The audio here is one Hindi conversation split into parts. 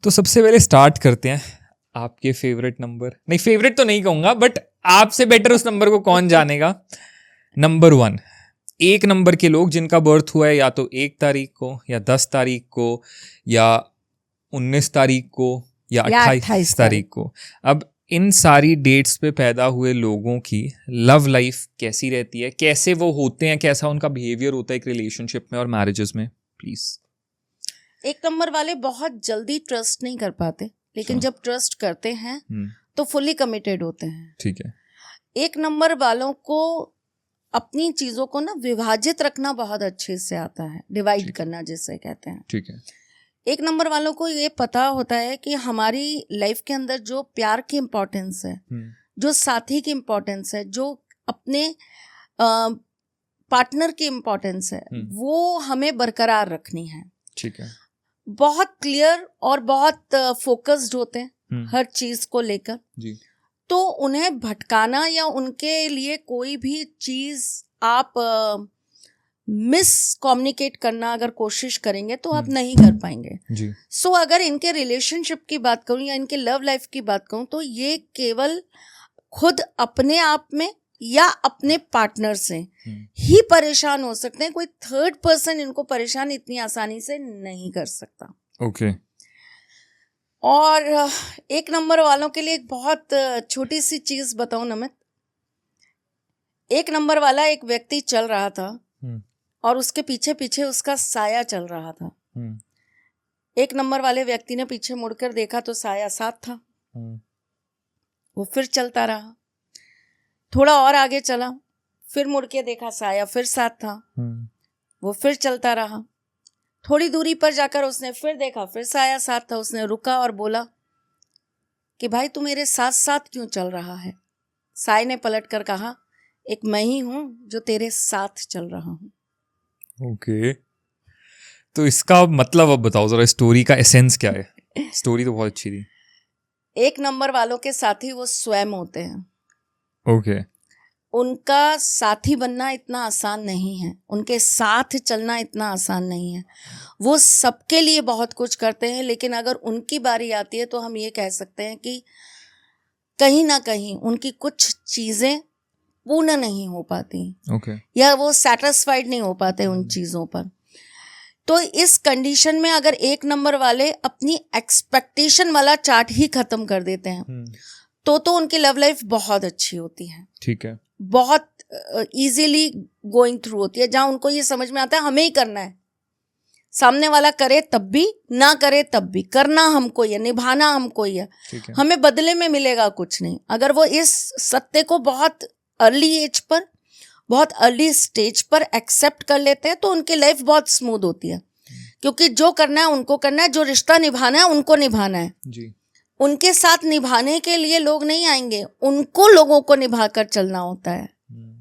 तो सबसे पहले स्टार्ट करते हैं आपके फेवरेट नंबर, नहीं फेवरेट तो नहीं कहूंगा बट आपसे बेटर उस नंबर को कौन जानेगा। नंबर 1, एक नंबर के लोग जिनका बर्थ हुआ है या तो 1 तारीख को या 10 तारीख को या 19 तारीख को या 28 तारीख को। अब इन सारी डेट्स पे पैदा हुए लोगों की लव लाइफ कैसी रहती है, कैसे वो होते हैं, कैसा उनका बिहेवियर होता है एक रिलेशनशिप में और मैरिजेस में, प्लीज। एक नंबर वाले बहुत जल्दी ट्रस्ट नहीं कर पाते, लेकिन जब ट्रस्ट करते हैं तो फुली कमिटेड होते हैं। ठीक है। एक नंबर वालों को अपनी चीजों को ना विभाजित रखना बहुत अच्छे से आता है, डिवाइड करना जिसे कहते हैं। ठीक है। एक नंबर वालों को ये पता होता है कि हमारी लाइफ के अंदर जो प्यार की इम्पोर्टेंस है, जो साथी की इम्पोर्टेंस है, जो अपने पार्टनर की इम्पोर्टेंस है, वो हमें बरकरार रखनी है। ठीक है। बहुत क्लियर और बहुत फोकस्ड होते हैं हर चीज को लेकर जी। तो उन्हें भटकाना या उनके लिए कोई भी चीज आप मिस कम्युनिकेट करना अगर कोशिश करेंगे तो आप नहीं कर पाएंगे जी। सो अगर इनके रिलेशनशिप की बात करूं या इनके लव लाइफ की बात करूं तो ये केवल खुद अपने आप में या अपने पार्टनर से ही परेशान हो सकते हैं। कोई थर्ड पर्सन इनको परेशान इतनी आसानी से नहीं कर सकता। ओके। और एक नंबर वालों के लिए एक बहुत छोटी सी चीज बताऊं नमित। एक नंबर वाला एक व्यक्ति चल रहा था और उसके पीछे पीछे उसका साया चल रहा था। एक नंबर वाले व्यक्ति ने पीछे मुड़कर देखा तो साया साथ था। वो फिर चलता रहा, थोड़ा और आगे चला, फिर मुड़ के देखा साया फिर साथ था। वो फिर चलता रहा, थोड़ी दूरी पर जाकर उसने फिर देखा, फिर साया साथ था। उसने रुका और बोला कि भाई तू मेरे साथ साथ क्यों चल रहा है? साय ने पलट कर कहा, एक मैं ही हूं जो तेरे साथ चल रहा हूं। ओके। तो इसका मतलब अब बताओ जरा, स्टोरी का एसेंस क्या है? स्टोरी तो बहुत अच्छी थी। एक नंबर वालों के साथी वो स्वयं होते हैं। ओके। उनका साथी बनना इतना आसान नहीं है, उनके साथ चलना इतना आसान नहीं है। वो सबके लिए बहुत कुछ करते हैं, लेकिन अगर उनकी बारी आती है तो हम ये कह सकते हैं कि कहीं ना कहीं उनकी कुछ चीजें पूर्ण नहीं हो पाती। ओके। या वो सेटिस्फाइड नहीं हो पाते उन चीजों पर। तो इस कंडीशन में अगर एक नंबर वाले अपनी एक्सपेक्टेशन वाला चार्ट ही खत्म कर देते हैं तो उनकी लव लाइफ बहुत अच्छी होती है। ठीक है। बहुत इजीली गोइंग थ्रू होती है, जहां उनको ये समझ में आता है हमें ही करना है। सामने वाला करे तब भी, ना करे तब भी, करना हमको ही है, निभाना हमको ही है, हमें बदले में मिलेगा कुछ नहीं। अगर वो इस सत्य को बहुत अर्ली एज पर, बहुत अर्ली स्टेज पर एक्सेप्ट कर लेते हैं तो उनकी लाइफ बहुत स्मूथ होती है। क्योंकि जो करना है उनको करना है, जो रिश्ता निभाना है उनको निभाना है जी। उनके साथ निभाने के लिए लोग नहीं आएंगे, उनको लोगों को निभाकर चलना होता है।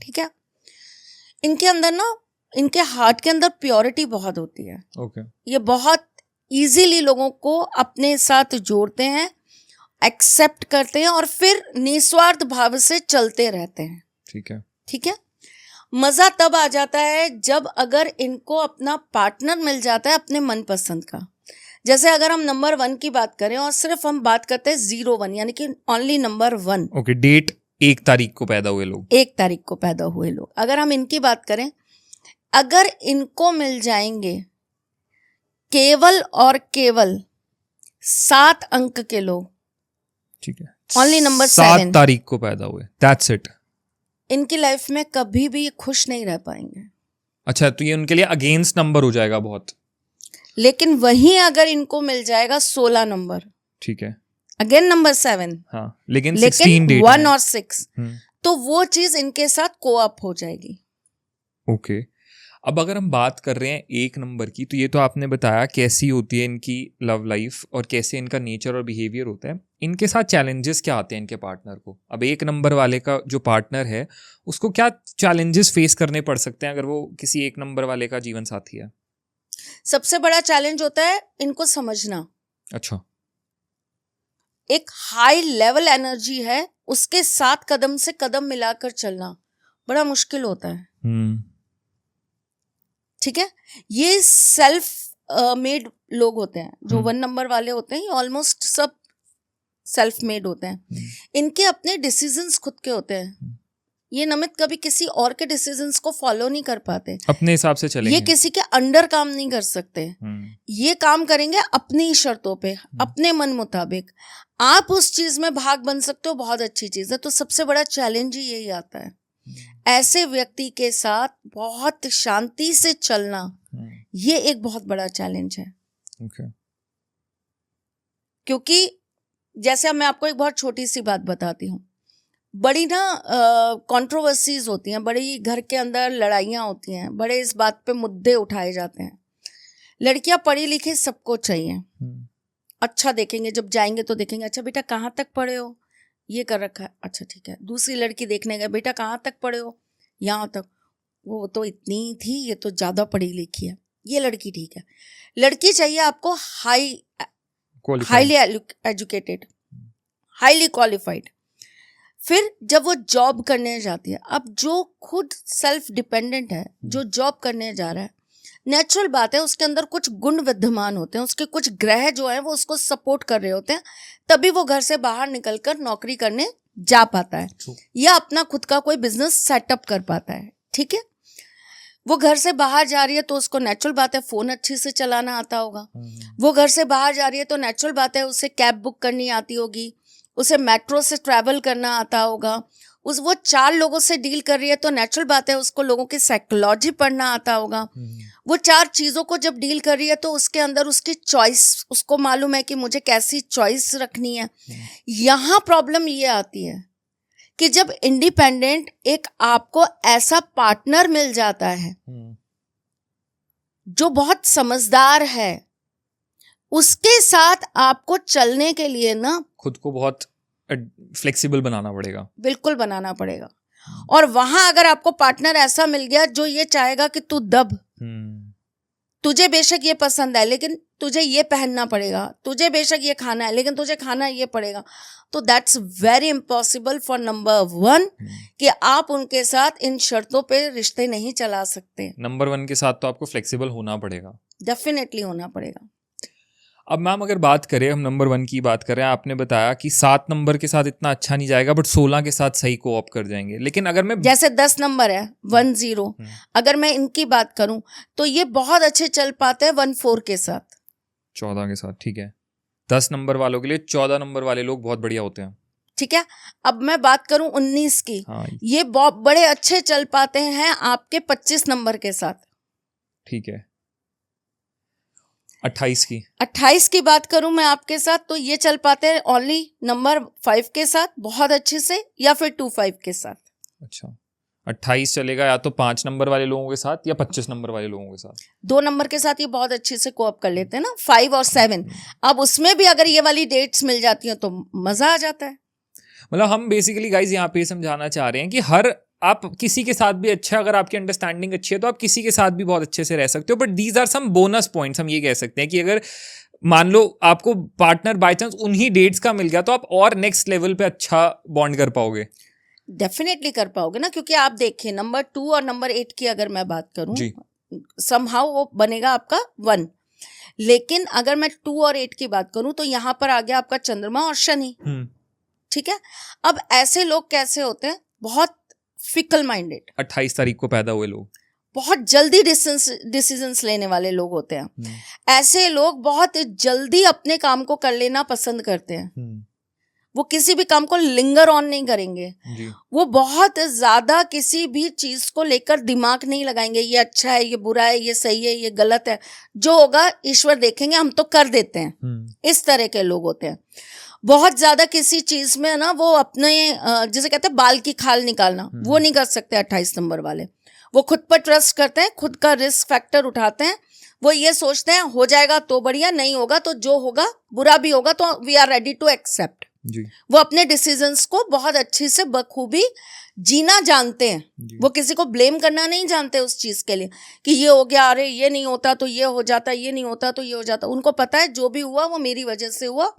ठीक है। इनके अंदर ना, इनके हार्ट के अंदर प्योरिटी बहुत होती है। ओके। ये बहुत इजीली लोगों को अपने साथ जोड़ते हैं, एक्सेप्ट करते हैं और फिर निस्वार्थ भाव से चलते रहते हैं। ठीक है। ठीक है। मजा तब आ जाता है जब अगर इनको अपना पार्टनर मिल जाता है अपने मनपसंद का। जैसे अगर हम नंबर 1 की बात करें और सिर्फ हम बात करते हैं 01 यानी कि ओनली नंबर 1। ओके। डेट 1 तारीख को पैदा हुए लोग। 1 तारीख को पैदा हुए लोग, अगर हम इनकी बात करें, अगर इनको मिल जाएंगे केवल और केवल 7 अंक के लोग, ठीक है, ओनली नंबर 7 तारीख को पैदा हुए, दैट्स इट, इनकी लाइफ में कभी भी खुश नहीं रह पाएंगे। अच्छा, तो ये उनके लिए अगेंस्ट नंबर हो जाएगा बहुत। लेकिन वहीं अगर इनको मिल जाएगा 16 नंबर, ठीक है, अगेन नंबर 7, हाँ, लेकिन 16 डेट 1 और 6, तो वो चीज इनके साथ कोअप हो जाएगी। ओके। अब अगर हम बात कर रहे हैं 1 नंबर की, तो ये तो आपने बताया कैसी होती है इनकी लव लाइफ और कैसे इनका नेचर और बिहेवियर होता है। इनके साथ चैलेंजेस क्या आते हैं इनके पार्टनर को? अब 1 नंबर वाले का जो पार्टनर है उसको क्या चैलेंजेस फेस करने पड़ सकते हैं अगर वो किसी 1 नंबर वाले का जीवन साथी है? सबसे बड़ा चैलेंज होता है इनको समझना। अच्छा। एक हाई लेवल एनर्जी है, उसके साथ कदम से कदम मिलाकर चलना बड़ा मुश्किल होता है। ठीक है। ये सेल्फ मेड लोग होते हैं, जो 1 नंबर वाले होते हैं, ये ऑलमोस्ट सब सेल्फ मेड होते हैं। इनके अपने डिसीजंस खुद के होते हैं। ये नमित कभी किसी और के डिसीजंस को फॉलो नहीं कर पाते, अपने हिसाब से चलेंगे। ये किसी के अंडर काम नहीं कर सकते, ये काम करेंगे अपनी ही शर्तों पे, अपने मन मुताबिक। आप उस चीज में भाग बन सकते हो, बहुत अच्छी चीज है। तो सबसे बड़ा चैलेंज ही यही आता है, ऐसे व्यक्ति के साथ बहुत शांति से चलना, ये एक बहुत बड़ा चैलेंज है। क्योंकि जैसे अब मैं आपको एक बहुत छोटी सी बात बताती हूँ, बड़ी ना कंट्रोवर्सीज होती हैं, बड़ी घर के अंदर लड़ाइयाँ होती हैं, बड़े इस बात पे मुद्दे उठाए जाते हैं। लड़कियां पढ़ी लिखी सबको चाहिए, अच्छा देखेंगे, जब जाएंगे तो देखेंगे अच्छा बेटा कहाँ तक पढ़े हो, ये कर रखा है, अच्छा ठीक है। दूसरी लड़की देखने गए, बेटा कहाँ तक पढ़े हो, यहाँ तक, वो तो इतनी थी, ये तो ज़्यादा पढ़ी लिखी है, ये लड़की ठीक है। लड़की चाहिए आपको हाईली एजुकेटेड, हाईली क्वालिफाइड। फिर जब वो जॉब करने जाती है, अब जो खुद सेल्फ डिपेंडेंट है, जो जॉब करने जा रहा है, नेचुरल बात है उसके अंदर कुछ गुण विद्यमान होते हैं, उसके कुछ ग्रह जो हैं वो उसको सपोर्ट कर रहे होते हैं, तभी वो घर से बाहर निकलकर नौकरी करने जा पाता है या अपना खुद का कोई बिजनेस सेटअप कर पाता है। ठीक है, वो घर से बाहर जा रही है तो उसको नेचुरल बात है फोन अच्छे से चलाना आता होगा। वो घर से बाहर जा रही है तो नेचुरल बात है उसे कैब बुक करनी आती होगी, उसे मेट्रो से ट्रैवल करना आता होगा, वो 4 लोगों से डील कर रही है तो नेचुरल बात है उसको लोगों की साइकोलॉजी पढ़ना आता होगा। वो 4 चीज़ों को जब डील कर रही है तो उसके अंदर उसकी चॉइस, उसको मालूम है कि मुझे कैसी चॉइस रखनी है। यहाँ प्रॉब्लम ये आती है कि जब इंडिपेंडेंट एक आपको ऐसा पार्टनर मिल जाता है जो बहुत समझदार है, उसके साथ आपको चलने के लिए ना खुद को बहुत फ्लेक्सिबल बनाना पड़ेगा, बिल्कुल बनाना पड़ेगा। और वहां अगर आपको पार्टनर ऐसा मिल गया जो ये चाहेगा कि तू दब, तुझे बेशक ये पसंद है लेकिन तुझे ये पहनना पड़ेगा, तुझे बेशक ये खाना है लेकिन तुझे खाना ये पड़ेगा, तो that's very impossible for number 1 कि आप उनके साथ इन शर्तों पे रिश्ते नहीं चला सकते। नंबर 1 के साथ तो आपको फ्लेक्सिबल होना पड़ेगा, डेफिनेटली होना पड़ेगा। अब मैम अगर बात करें, हम नंबर 1 की बात करें, आपने बताया कि 7 नंबर के साथ इतना अच्छा नहीं जाएगा बट 16 के साथ सही कोऑप कर जाएंगे। लेकिन अगर मैं जैसे 10 नंबर है 10, अगर मैं इनकी बात करूं तो ये बहुत अच्छे चल पाते हैं 14 के साथ, 14 के साथ। ठीक है, 10 नंबर वालों के लिए 14 नंबर वाले लोग बहुत बढ़िया होते हैं। ठीक है, अब मैं बात करूं 19 की, ये बहुत बड़े अच्छे चल पाते हैं आपके 25 नंबर के साथ। ठीक है, 28 की बात करूं मैं आपके साथ तो ये चल पाते हैं ओनली नंबर 5 के साथ बहुत अच्छे से, या फिर 25 के साथ। अच्छा, 28 चलेगा या तो 5 नंबर वाले लोगों के साथ या 25 नंबर वाले लोगों के साथ। 2 नंबर के साथ ये बहुत अच्छे से कोऑप कर लेते हैं ना, 5 और 7। अब उसमें भी अगर ये वाली डेट्स मिल जाती हैं तो मजा आ जाता है। मतलब हम बेसिकली गाइज यहाँ पे समझाना चाह रहे हैं कि हर आप किसी के साथ भी अच्छा, अगर आपकी अंडरस्टैंडिंग अच्छी है तो आप किसी के साथ भी बहुत अच्छे से रह सकते हो, but these are some bonus points. हम ये कह सकते हैं कि अगर मान लो आपको पार्टनर बाय चांस उन्हीं डेट्स का मिल गया तो आप और नेक्स्ट लेवल पे अच्छा बॉन्ड कर पाओगे। डेफिनेटली कर पाओगे ना, क्योंकि आप देखिए नंबर 2 और नंबर 8 की अगर मैं बात करूं, समहाउ वो बनेगा आपका 1। लेकिन अगर मैं 2 और 8 की बात करूं तो यहाँ पर आ गया आपका चंद्रमा और शनि। ठीक है, अब ऐसे लोग कैसे होते हैं, बहुत फिकल माइंडेड, 28 तारीख को पैदा हुए लोग, बहुत जल्दी डिसीजंस लेने वाले लोग होते हैं। ऐसे लोग बहुत जल्दी अपने काम को कर लेना पसंद करते हैं। वो किसी भी काम को लिंगर ऑन नहीं करेंगे, वो बहुत ज्यादा किसी भी चीज को लेकर दिमाग नहीं लगाएंगे, ये अच्छा है, ये बुरा है, ये सही है, ये गलत है, जो होगा ईश्वर देखेंगे, हम तो कर देते हैं। इस तरह के लोग होते हैं। बहुत ज्यादा किसी चीज में ना वो अपने जिसे कहते हैं बाल की खाल निकालना, वो नहीं कर सकते 28 नंबर वाले। वो खुद पर ट्रस्ट करते हैं, खुद का रिस्क फैक्टर उठाते हैं। वो ये सोचते हैं हो जाएगा तो बढ़िया, नहीं होगा तो जो होगा, बुरा भी होगा तो we are ready to accept. वो अपने डिसीजंस को बहुत अच्छी से बखूबी जीना जानते हैं। वो किसी को ब्लेम करना नहीं जानते उस चीज के लिए कि ये हो गया, अरे ये नहीं होता तो ये हो जाता, ये नहीं होता तो ये हो जाता। उनको पता है जो भी हुआ वो मेरी वजह से हुआ,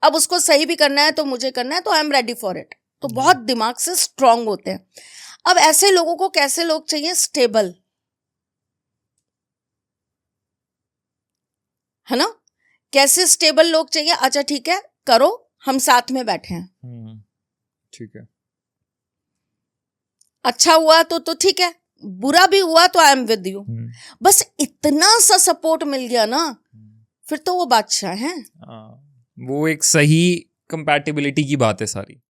अब उसको सही भी करना है तो मुझे करना है, तो I am ready for it. तो बहुत दिमाग से स्ट्रांग होते हैं। अब ऐसे लोगों को कैसे लोग चाहिए, स्टेबल, है ना, कैसे स्टेबल लोग चाहिए, अच्छा ठीक है करो, हम साथ में बैठे हैं, ठीक है, अच्छा हुआ तो ठीक है, बुरा भी हुआ तो आई एम विद यू, बस इतना सा सपोर्ट मिल गया ना, फिर तो वो बादशाह हैं। वो एक सही कंपैटिबिलिटी की बात है सारी।